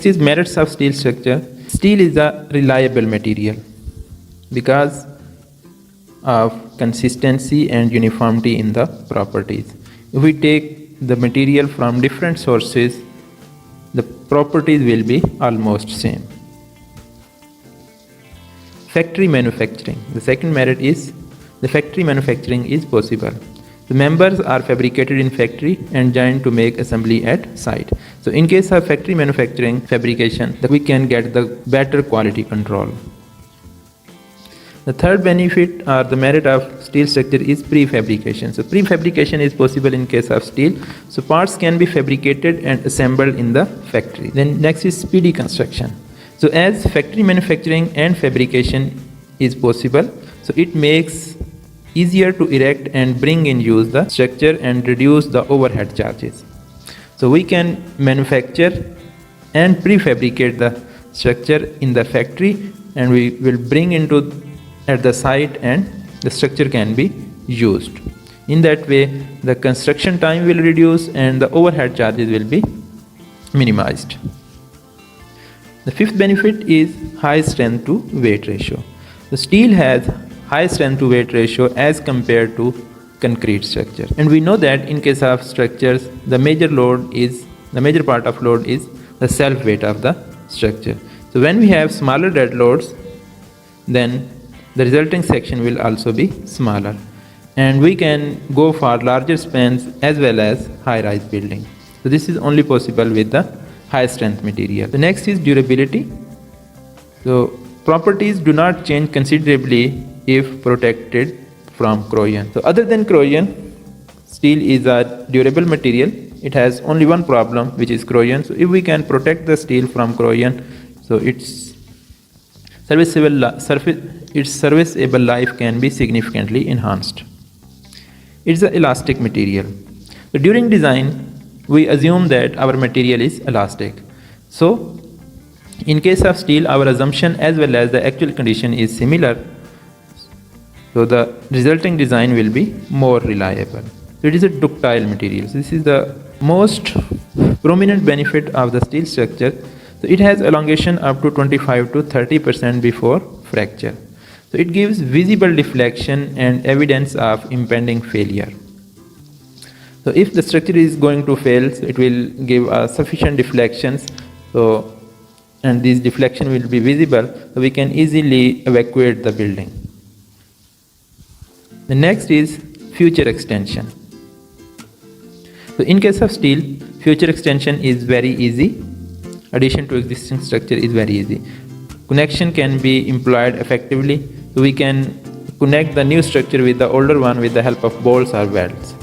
Next is merits of steel structure. Steel is a reliable material because of consistency and uniformity in the properties. If we take the material from different sources, the properties will be almost same. Factory manufacturing. The second merit is the factory manufacturing is possible. The members are fabricated in factory and joined to make assembly at site. So in case of factory manufacturing fabrication, we can get the better quality control. The third benefit or the merit of steel structure is prefabrication. So prefabrication is possible in case of steel. So parts can be fabricated and assembled in the factory. Then next is speedy construction. So as factory manufacturing and fabrication is possible, so it makes easier to erect and bring in use the structure and reduce the overhead charges. So we can manufacture and prefabricate the structure in the factory and we will bring into at the site and the structure can be used. In that way, the construction time will reduce and the overhead charges will be minimized. The fifth benefit is high strength to weight ratio. The steel has high strength to weight ratio as compared to concrete structure. And we know that in case of structures, the major part of load is the self weight of the structure. So when we have smaller dead loads, then the resulting section will also be smaller. And we can go for larger spans as well as high-rise building. So this is only possible with the high strength material. The next is durability. So properties do not change considerably if protected from corrosion. So other than corrosion, steel is a durable material. It has only one problem, which is corrosion. So if we can protect the steel from corrosion, so its serviceable life can be significantly enhanced. It's an elastic material. So during design, we assume that our material is elastic. So in case of steel, our assumption as well as the actual condition is similar. So the resulting design will be more reliable. So it is a ductile material. So this is the most prominent benefit of the steel structure. So it has elongation up to 25 to 30% before fracture. So it gives visible deflection and evidence of impending failure. So if the structure is going to fail, so it will give sufficient deflections. So and this deflection will be visible, so we can easily evacuate the building. The next is future extension. So in case of steel, future extension is very easy. Addition to existing structure is very easy. Connection can be employed effectively. So we can connect the new structure with the older one with the help of bolts or welds.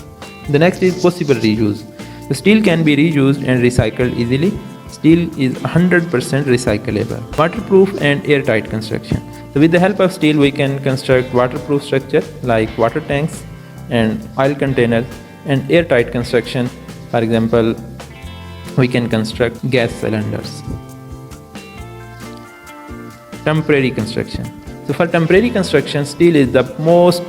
The next is possible reuse. The steel can be reused and recycled easily. Steel is 100% recyclable. Waterproof and airtight construction. So with the help of steel, we can construct waterproof structure like water tanks and oil containers, and airtight construction. For example, we can construct gas cylinders. Temporary construction. So for temporary construction, steel is the most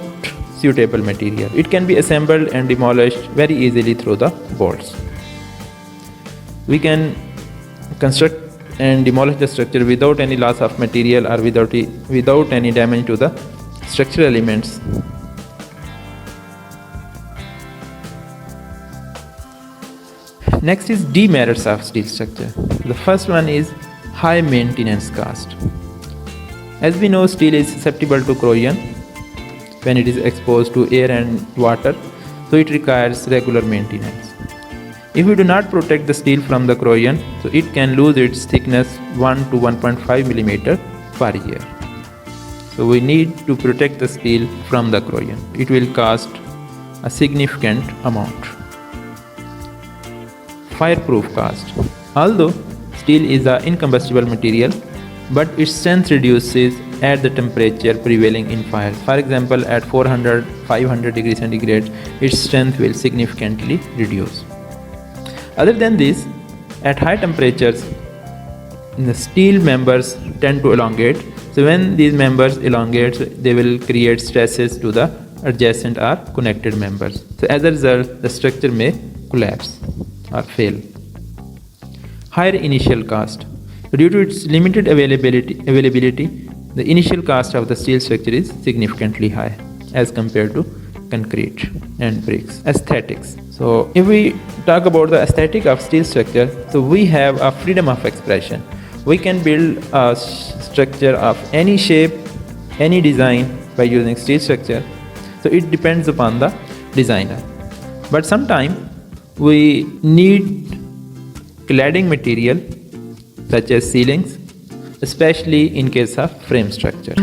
suitable material. It can be assembled and demolished very easily through the bolts. We can construct and demolish the structure without any loss of material or without any damage to the structural elements. Next is demerits of steel structure. The first one is high maintenance cost. As we know, steel is susceptible to corrosion when it is exposed to air and water, so it requires regular maintenance. If we do not protect the steel from the corrosion, so it can lose its thickness 1 to 1.5 mm per year. So we need to protect the steel from the corrosion. It will cost a significant amount. Fireproof cost. Although steel is an incombustible material, but its strength reduces at the temperature prevailing in fires. For example, at 400-500 degrees centigrade, its strength will significantly reduce. Other than this, at high temperatures, the steel members tend to elongate. So when these members elongate, they will create stresses to the adjacent or connected members. So as a result, the structure may collapse or fail. Higher initial cost. Due to its limited availability, the initial cost of the steel structure is significantly high as compared to concrete and bricks. Aesthetics. So if we talk about the aesthetic of steel structure, so we have a freedom of expression. We can build a structure of any shape, any design by using steel structure. So it depends upon the designer. But sometimes we need cladding material such as ceilings, especially in case of frame structure.